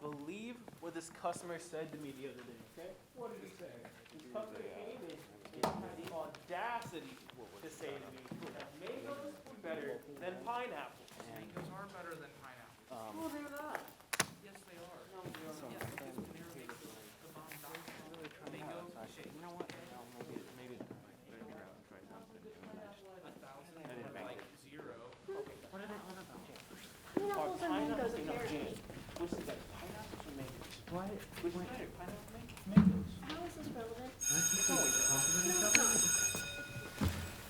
believe what this customer said to me the other day, okay? What did he say? This customer came in and had the audacity to say to me that mangoes were better than pineapples. Mangoes are better than pineapples. Well, they're not. Yes, they are. No, they are not. Yes, because Panera makes the bomb mango shake. You know what? Maybe figure out and try something to match. 1,000 like 0. What about Pineapples and mangoes apparently. Which is like pineapples or mangoes? What? Which is better, pineapples or mangoes? How is this relevant?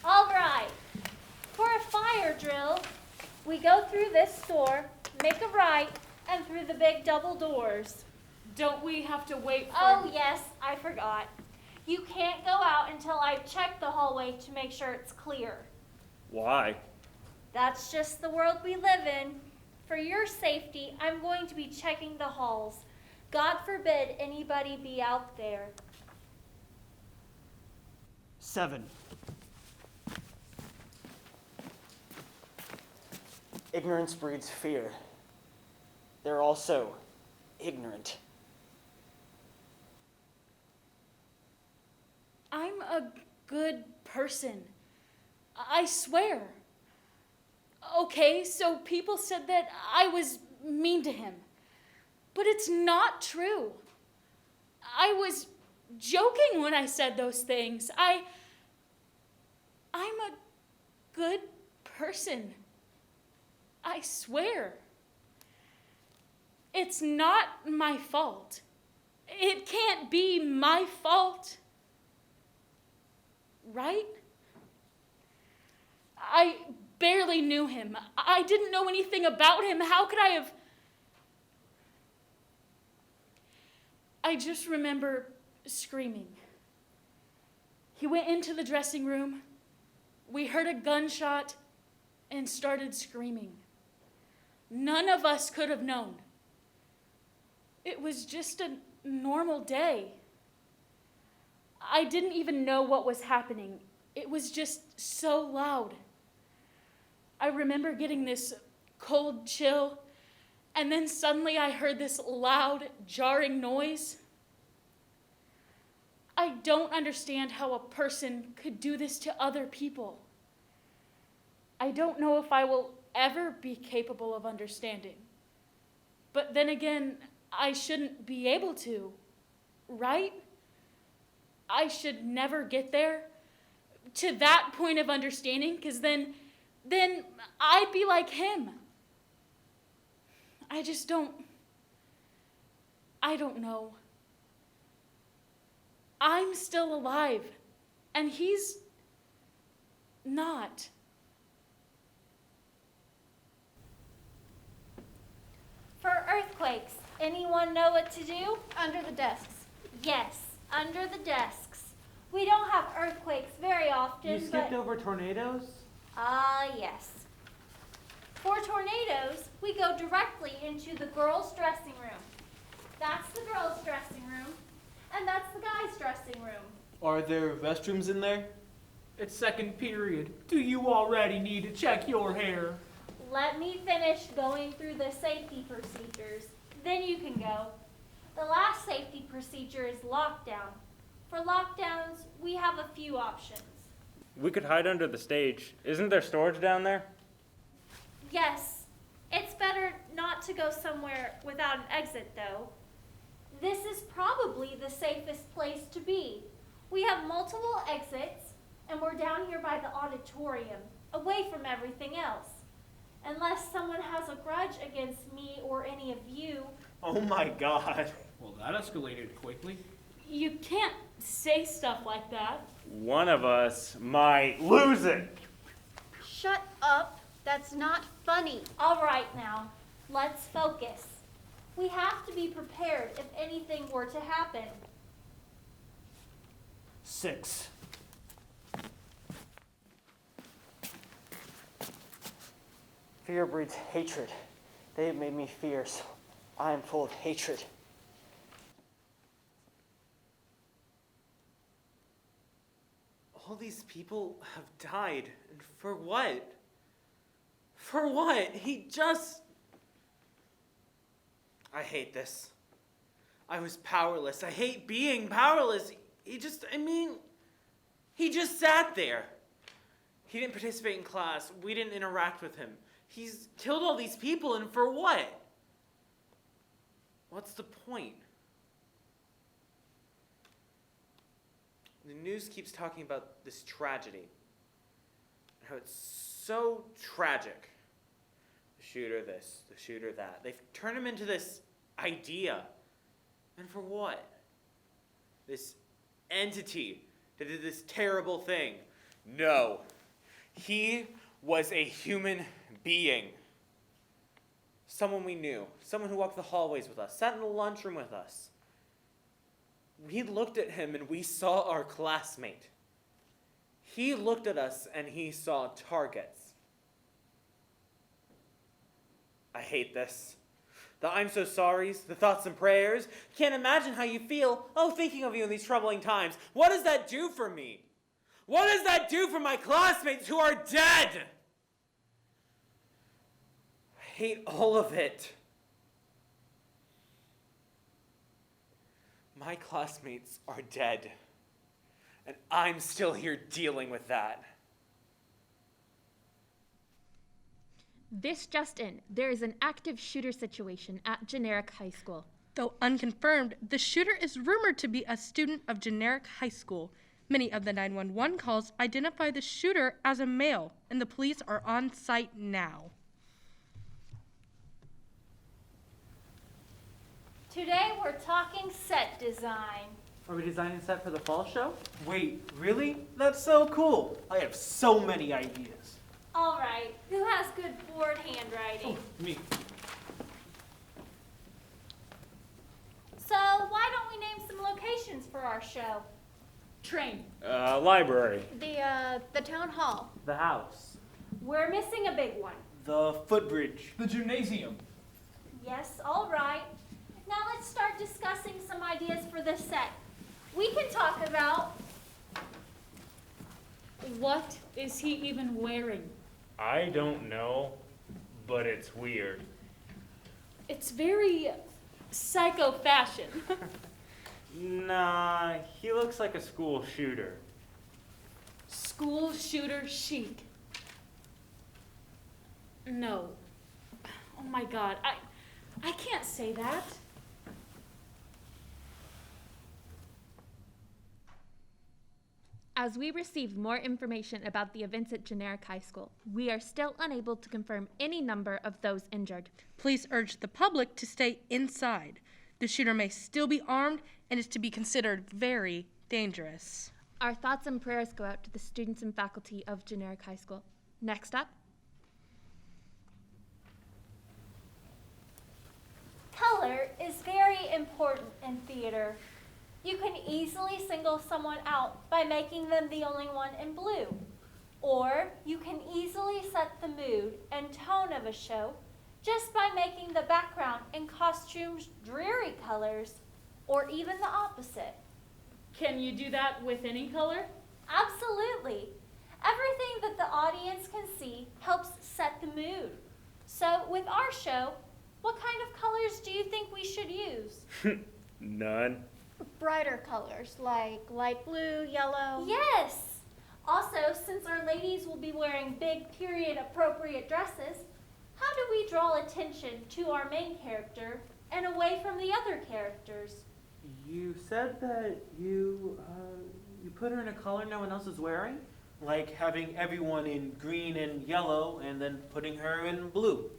All right. For a fire drill, we go through this store, make a right, and through the big double doors. Don't we have to wait for... Oh, yes, I forgot. You can't go out until I've checked the hallway to make sure it's clear. Why? That's just the world we live in. For your safety, I'm going to be checking the halls. God forbid anybody be out there. 7. Ignorance breeds fear. They're also ignorant. I'm a good person. I swear. Okay, so people said that I was mean to him. But it's not true. I was joking when I said those things. I'm a good person. I swear. It's not my fault. It can't be my fault. Right? I barely knew him. I didn't know anything about him. How could I have... I just remember screaming. He went into the dressing room. We heard a gunshot and started screaming. None of us could have known. It was just a normal day. I didn't even know what was happening. It was just so loud. I remember getting this cold chill, and then suddenly I heard this loud, jarring noise. I don't understand how a person could do this to other people. I don't know if I will ever be capable of understanding. But then again, I shouldn't be able to, right? I should never get there to that point of understanding, because then I'd be like him. I don't know. I'm still alive, and he's not. For earthquakes, anyone know what to do? Under the desks. Yes, under the desks. We don't have earthquakes very often, You skipped over tornadoes? Yes. For tornadoes, we go directly into the girls' dressing room. That's the girls' dressing room, and that's the guys' dressing room. Are there restrooms in there? It's second period. Do you already need to check your hair? Let me finish going through the safety procedures. Then you can go. The last safety procedure is lockdown. For lockdowns, we have a few options. We could hide under the stage. Isn't there storage down there? Yes, it's better not to go somewhere without an exit, though. This is probably the safest place to be. We have multiple exits, and we're down here by the auditorium, away from everything else. Unless someone has a grudge against me or any of you. Oh my God. Well, that escalated quickly. You can't say stuff like that. One of us might lose it. Shut up. That's not funny. All right now, let's focus. We have to be prepared if anything were to happen. 6. Fear breeds hatred. They have made me fierce. I am full of hatred. All these people have died. And for what? For what? He just... I hate this. I was powerless. I hate being powerless. He just sat there. He didn't participate in class. We didn't interact with him. He's killed all these people, and for what? What's the point? The news keeps talking about this tragedy. How it's so tragic. The shooter this, the shooter that. They've turned him into this idea. And for what? This entity that did this terrible thing. No. He was a human being. Someone we knew. Someone who walked the hallways with us. Sat in the lunchroom with us. We looked at him and we saw our classmate. He looked at us and he saw targets. I hate this. The I'm so sorries, the thoughts and prayers. Can't imagine how you feel, thinking of you in these troubling times. What does that do for me? What does that do for my classmates who are dead? I hate all of it. My classmates are dead, and I'm still here dealing with that. This just in, there is an active shooter situation at Generic High School. Though unconfirmed, the shooter is rumored to be a student of Generic High School. Many of the 911 calls identify the shooter as a male, and the police are on site now. Today we're talking set design. Are we designing a set for the fall show? Wait, really? That's so cool. I have so many ideas. All right, who has good board handwriting? Me. So why don't we name some locations for our show? Train. Library. The town hall. The house. We're missing a big one. The footbridge. The gymnasium. Yes, all right. Now let's start discussing some ideas for this set. We can talk about... What is he even wearing? I don't know, but it's weird. It's very psycho fashion. Nah, he looks like a school shooter. School shooter chic. No. Oh my God, I can't say that. As we receive more information about the events at Generic High School, we are still unable to confirm any number of those injured. Police urge the public to stay inside. The shooter may still be armed and is to be considered very dangerous. Our thoughts and prayers go out to the students and faculty of Generic High School. Next up. Color is very important in theater. You can easily single someone out by making them the only one in blue. Or you can easily set the mood and tone of a show just by making the background and costumes dreary colors, or even the opposite. Can you do that with any color? Absolutely. Everything that the audience can see helps set the mood. So with our show, what kind of colors do you think we should use? None. Brighter colors like light blue, yellow. Yes! Also, since our ladies will be wearing big period-appropriate dresses, how do we draw attention to our main character and away from the other characters? You said that you put her in a color no one else is wearing? Like having everyone in green and yellow and then putting her in blue.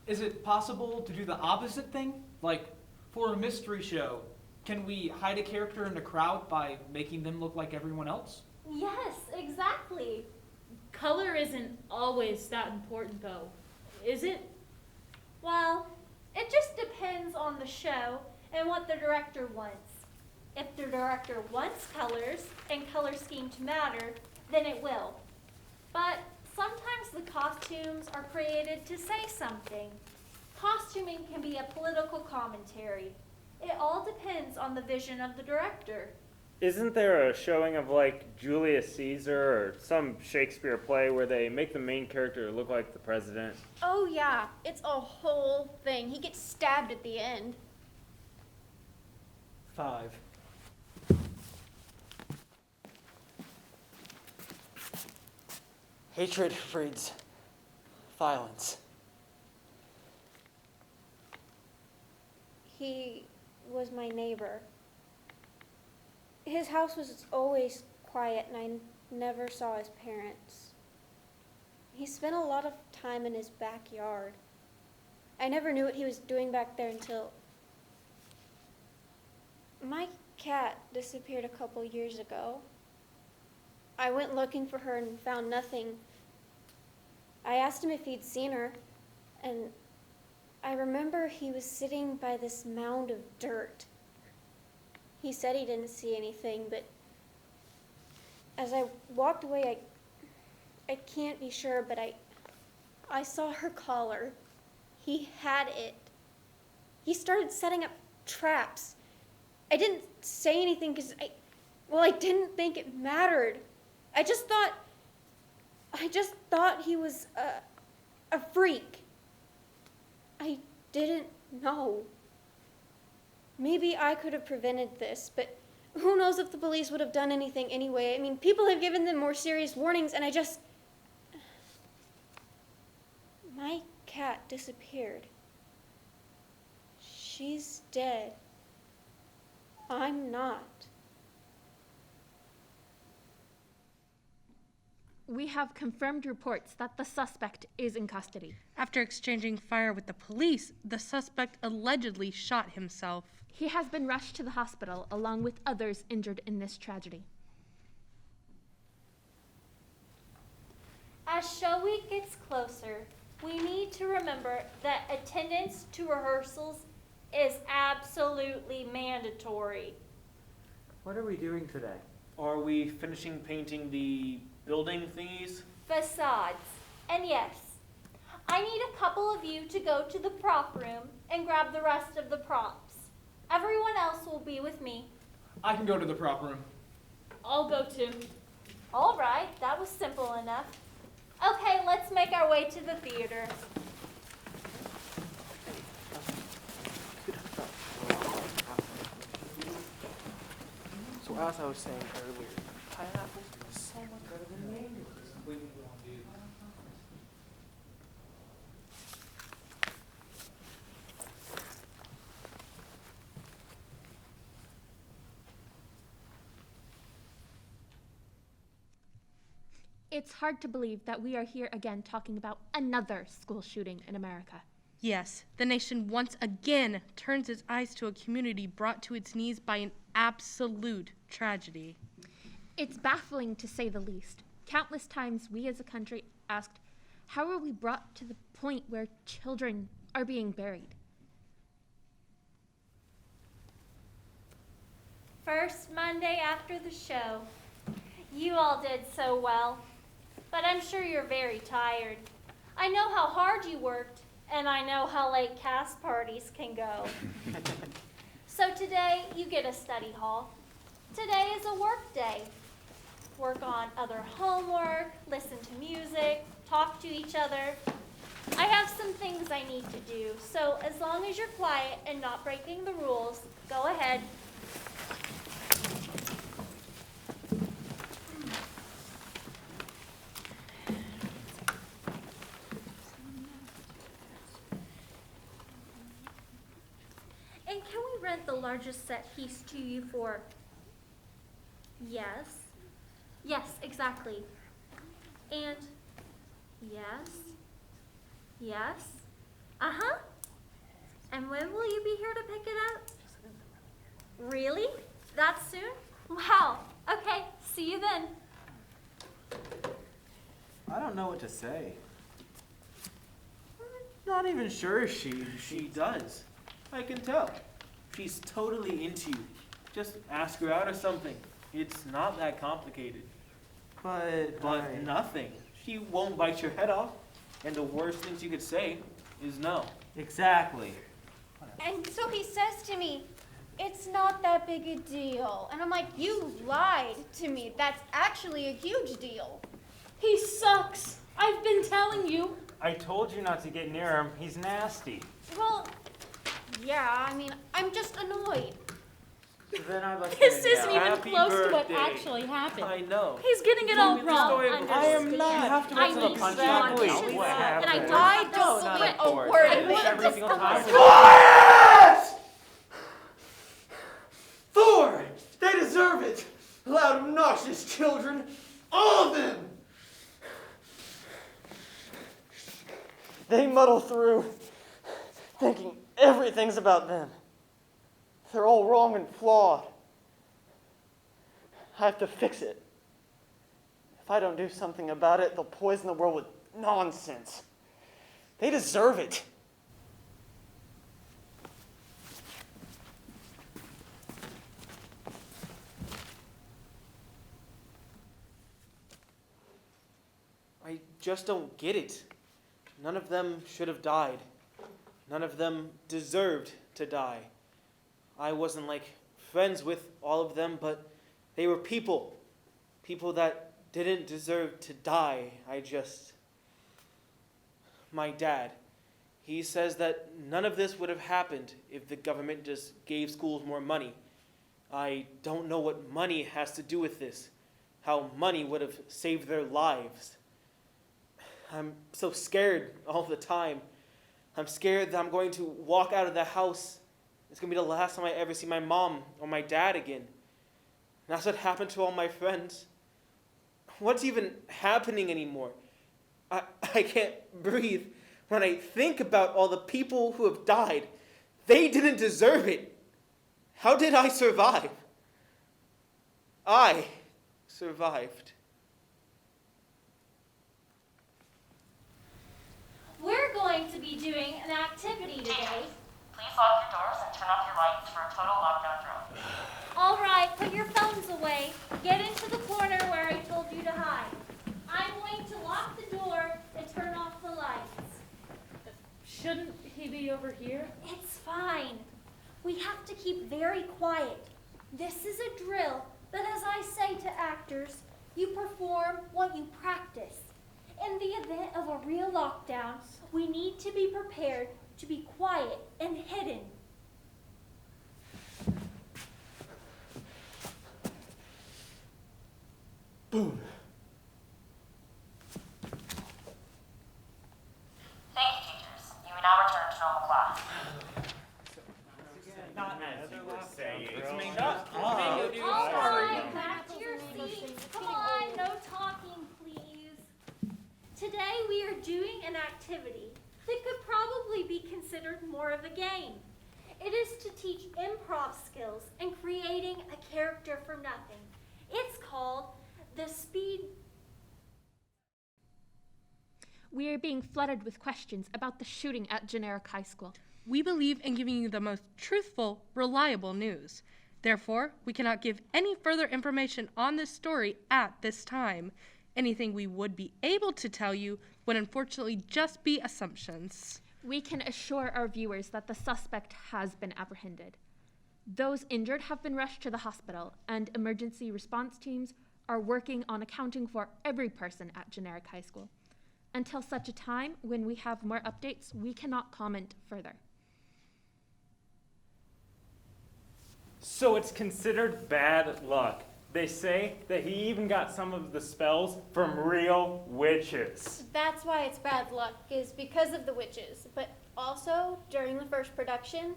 Is it possible to do the opposite thing? Like, for a mystery show, can we hide a character in the crowd by making them look like everyone else? Yes, exactly. Color isn't always that important, though, is it? Well, it just depends on the show and what the director wants. If the director wants colors and color scheme to matter, then it will. But sometimes the costumes are created to say something. Costuming can be a political commentary. It all depends on the vision of the director. Isn't there a showing of like Julius Caesar or some Shakespeare play where they make the main character look like the president? Oh yeah, it's a whole thing. He gets stabbed at the end. 5. Hatred breeds violence. He was my neighbor. His house was always quiet and I never saw his parents. He spent a lot of time in his backyard. I never knew what he was doing back there until my cat disappeared a couple years ago. I went looking for her and found nothing. I asked him if he'd seen her, and I remember he was sitting by this mound of dirt. He said he didn't see anything, but as I walked away, I can't be sure, but I saw her collar. He had it. He started setting up traps. I didn't say anything because I didn't think it mattered. I just thought he was a freak. I didn't know. Maybe I could have prevented this, but who knows if the police would have done anything anyway. I mean, people have given them more serious warnings, and my cat disappeared. She's dead. I'm not. We have confirmed reports that the suspect is in custody. After exchanging fire with the police, the suspect allegedly shot himself. He has been rushed to the hospital along with others injured in this tragedy. As show week gets closer, we need to remember that attendance to rehearsals is absolutely mandatory. What are we doing today? Are we finishing painting the building thingies? Facades. And yes, I need a couple of you to go to the prop room and grab the rest of the props. Everyone else will be with me. I can go to the prop room. I'll go too. All right, that was simple enough. Okay, let's make our way to the theater. So as I was saying earlier, pineapples are so much better than mangoes. It's hard to believe that we are here again talking about another school shooting in America. Yes, the nation once again turns its eyes to a community brought to its knees by an absolute tragedy. It's baffling to say the least. Countless times we as a country asked, how are we brought to the point where children are being buried? First Monday after the show. You all did so well, but I'm sure you're very tired. I know how hard you worked, and I know how late cast parties can go. So today, you get a study hall. Today is a work day. Work on other homework, listen to music, talk to each other. I have some things I need to do, so as long as you're quiet and not breaking the rules, go ahead. And can we rent the largest set piece to you for? Yes. Yes, exactly. And yes. Yes. Uh-huh. And when will you be here to pick it up? Really? That soon? Wow. Okay, see you then. I don't know what to say. Not even sure she does. I can tell. She's totally into you. Just ask her out or something. It's not that complicated. But Nothing. She won't bite your head off. And the worst things you could say is no. Exactly. And so he says to me, it's not that big a deal. And I'm like, you lied to me. That's actually a huge deal. He sucks. I've been telling you. I told you not to get near him. He's nasty. Well, yeah, I mean, I'm just annoyed. Then I must This say isn't no. even Happy close to what birthday. actually happened. I know. He's getting it all the wrong. story of- I am not. You have to I get to the need punchline. exactly auditions, what and happened. I don't not split a a word. word. I I wish want every this single time. Quiet! Thor! They deserve it! Loud, obnoxious children! All of them! They muddle through, thinking everything's about them. They're all wrong and flawed. I have to fix it. If I don't do something about it, they'll poison the world with nonsense. They deserve it. I just don't get it. None of them should have died. None of them deserved to die. I wasn't like friends with all of them, but they were people. People that didn't deserve to die. My dad, he says that none of this would have happened if the government just gave schools more money. I don't know what money has to do with this, how money would have saved their lives. I'm so scared all the time. I'm scared that I'm going to walk out of the house. It's going to be the last time I ever see my mom or my dad again. And that's what happened to all my friends. What's even happening anymore? I can't breathe. When I think about all the people who have died, they didn't deserve it. How did I survive? I survived. We're going to be doing an activity today. Please lock your doors and turn off your lights for a total lockdown drill. All right, put your phones away. Get into the corner where I told you to hide. I'm going to lock the door and turn off the lights. Shouldn't he be over here? It's fine. We have to keep very quiet. This is a drill, but as I say to actors, you perform what you practice. In the event of a real lockdown, we need to be prepared to be quiet and hidden. Boom. Thank you, teachers. You may now return to normal class. All right, back to your seats. Come on, no talking, please. Today we are doing an activity that could probably be considered more of a game. It is to teach improv skills and creating a character from nothing. It's called the speed. We are being flooded with questions about the shooting at Generic High School. We believe in giving you the most truthful, reliable news. Therefore, we cannot give any further information on this story at this time. Anything we would be able to tell you would unfortunately just be assumptions. We can assure our viewers that the suspect has been apprehended. Those injured have been rushed to the hospital, and emergency response teams are working on accounting for every person at Generic High School. Until such a time when we have more updates, we cannot comment further. So it's considered bad luck. They say that he even got some of the spells from real witches. That's why it's bad luck, is because of the witches. But also, during the first production,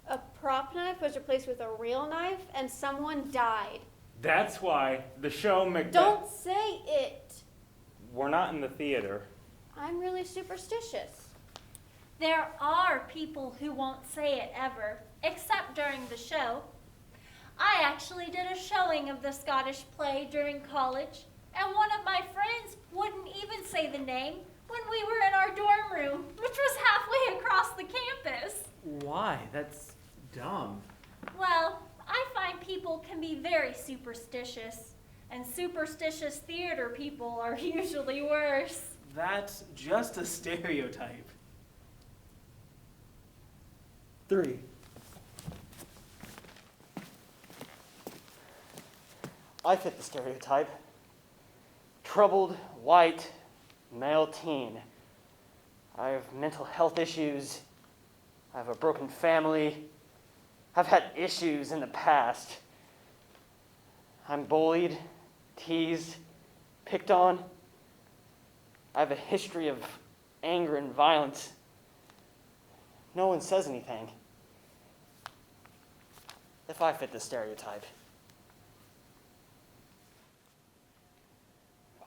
a prop knife was replaced with a real knife, and someone died. That's why the show Macbeth... Don't say it. We're not in the theater. I'm really superstitious. There are people who won't say it ever, except during the show. I actually did a showing of the Scottish play during college, and one of my friends wouldn't even say the name when we were in our dorm room, which was halfway across the campus. Why? That's dumb. Well, I find people can be very superstitious, and superstitious theater people are usually worse. That's just a stereotype. 3. I fit the stereotype. Troubled, white, male teen. I have mental health issues. I have a broken family. I've had issues in the past. I'm bullied, teased, picked on. I have a history of anger and violence. No one says anything. If I fit the stereotype.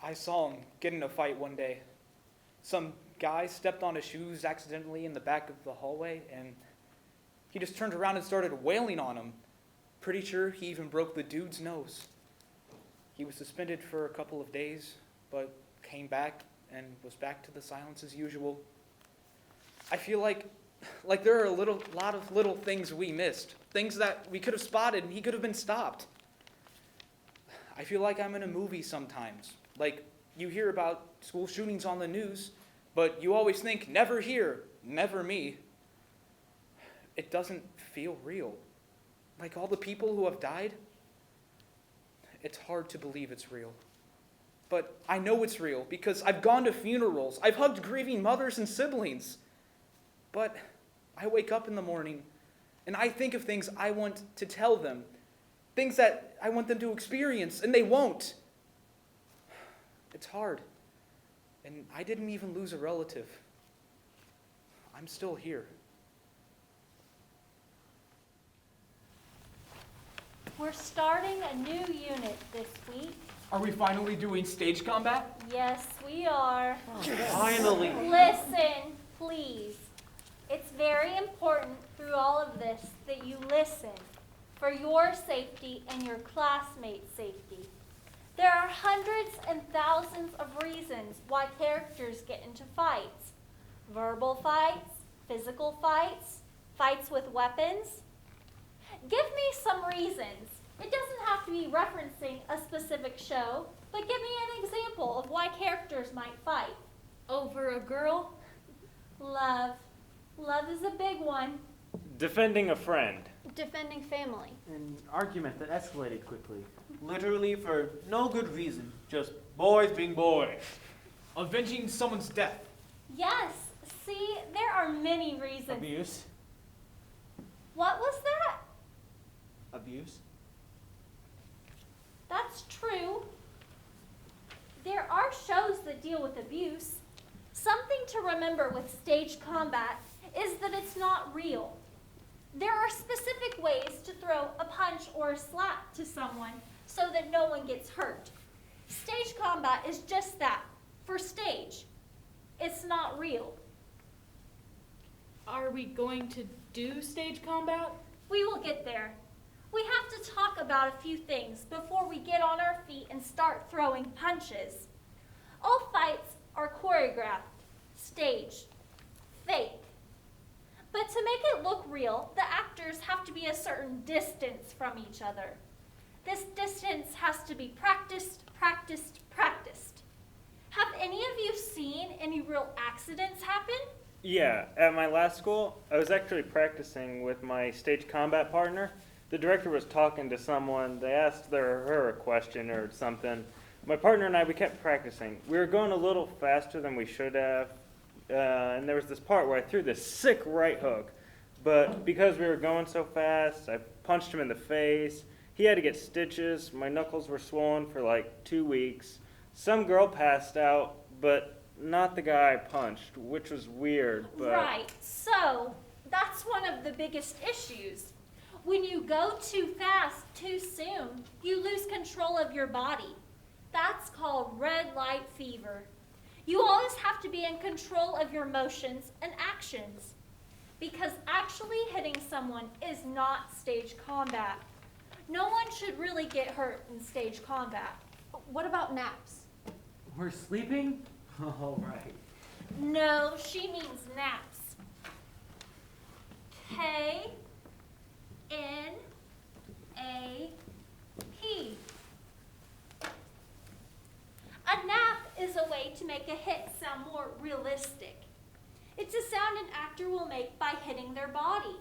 I saw him get in a fight one day. Some guy stepped on his shoes accidentally in the back of the hallway, and he just turned around and started wailing on him. Pretty sure he even broke the dude's nose. He was suspended for a couple of days, but came back and was back to the silence as usual. I feel like there are a lot of little things we missed, things that we could have spotted and he could have been stopped. I feel like I'm in a movie sometimes. Like, you hear about school shootings on the news, but you always think, never here, never me. It doesn't feel real. Like all the people who have died, it's hard to believe it's real. But I know it's real because I've gone to funerals. I've hugged grieving mothers and siblings. But I wake up in the morning and I think of things I want to tell them, things that I want them to experience, and they won't. It's hard. And I didn't even lose a relative. I'm still here. We're starting a new unit this week. Are we finally doing stage combat? Yes, we are. Finally. Listen, please. It's very important through all of this that you listen for your safety and your classmates' safety. There are hundreds and thousands of reasons why characters get into fights. Verbal fights, physical fights, fights with weapons. Give me some reasons. It doesn't have to be referencing a specific show, but give me an example of why characters might fight. Over a girl? Love. Love is a big one. Defending a friend. Defending family. An argument that escalated quickly. Literally for no good reason. Just boys being boys. Avenging someone's death. Yes, see, there are many reasons. Abuse. What was that? Abuse. That's true. There are shows that deal with abuse. Something to remember with stage combat is that it's not real. There are specific ways to throw a punch or a slap to someone so that no one gets hurt. Stage combat is just that, for stage. It's not real. Are we going to do stage combat? We will get there. We have to talk about a few things before we get on our feet and start throwing punches. All fights are choreographed, staged, fake. But to make it look real, the actors have to be a certain distance from each other. This distance has to be practiced, practiced, practiced. Have any of you seen any real accidents happen? Yeah, at my last school, I was actually practicing with my stage combat partner. The director was talking to someone. They asked her a question or something. My partner and I, we kept practicing. We were going a little faster than we should have. And there was this part where I threw this sick right hook. But because we were going so fast, I punched him in the face. He had to get stitches. My knuckles were swollen for like 2 weeks. Some girl passed out, but not the guy I punched, which was weird. But Right, so that's one of the biggest issues. When you go too fast, too soon, you lose control of your body. That's called red light fever. You always have to be in control of your motions and actions, because actually hitting someone is not stage combat. No one should really get hurt in stage combat. What about naps? We're sleeping? All right. No, she means naps. K-N-A-P. A nap is a way to make a hit sound more realistic. It's a sound an actor will make by hitting their body.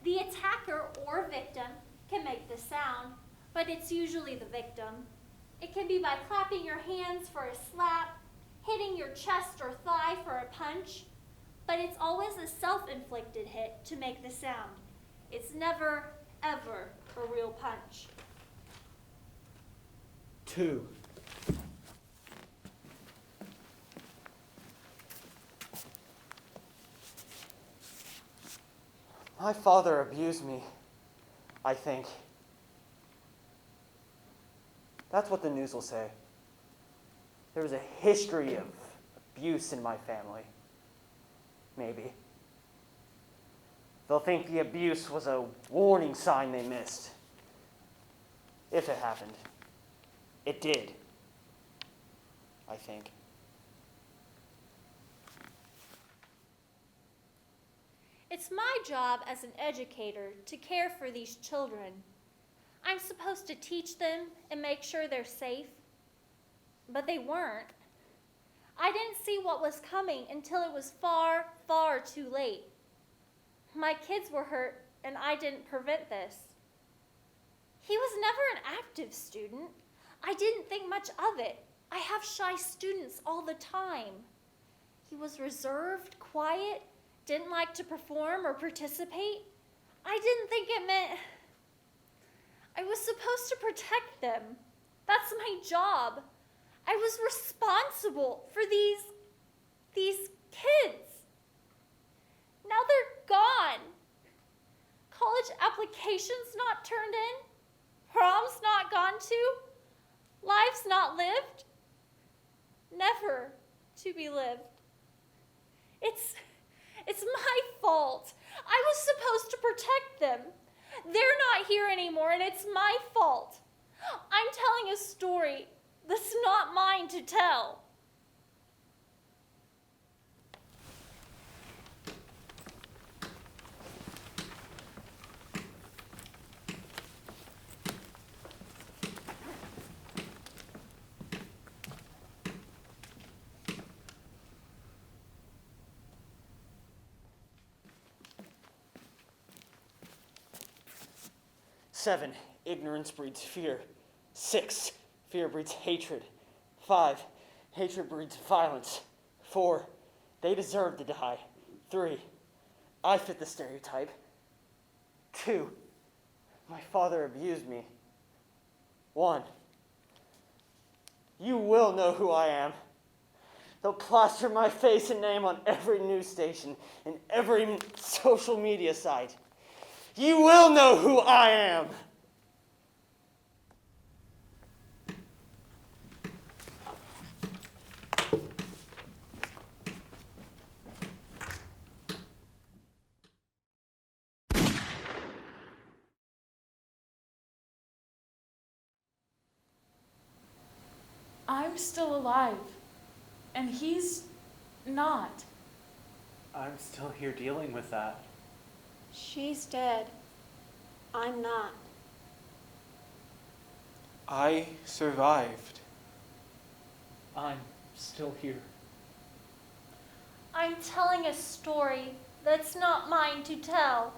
The attacker or victim can make the sound, but it's usually the victim. It can be by clapping your hands for a slap, hitting your chest or thigh for a punch, but it's always a self-inflicted hit to make the sound. It's never, ever a real punch. 2. My father abused me, I think. That's what the news will say. There was a history of abuse in my family. Maybe. They'll think the abuse was a warning sign they missed. If it happened. It did. I think. It's my job as an educator to care for these children. I'm supposed to teach them and make sure they're safe, but they weren't. I didn't see what was coming until it was far, far too late. My kids were hurt, and I didn't prevent this. He was never an active student. I didn't think much of it. I have shy students all the time. He was reserved, quiet, didn't like to perform or participate. I didn't think it meant I was supposed to protect them. That's my job. I was responsible for these kids. Now they're gone. College applications not turned in. Proms not gone to. Lives not lived. Never to be lived. It's my fault. I was supposed to protect them. They're not here anymore, and it's my fault. I'm telling a story that's not mine to tell. Seven, ignorance breeds fear. 6, fear breeds hatred. 5, hatred breeds violence. 4, they deserve to die. 3, I fit the stereotype. 2, my father abused me. 1, you will know who I am. They'll plaster my face and name on every news station and every social media site. You will know who I am. I'm still alive, and he's not. I'm still here dealing with that. She's dead. I'm not. I survived. I'm still here. I'm telling a story that's not mine to tell.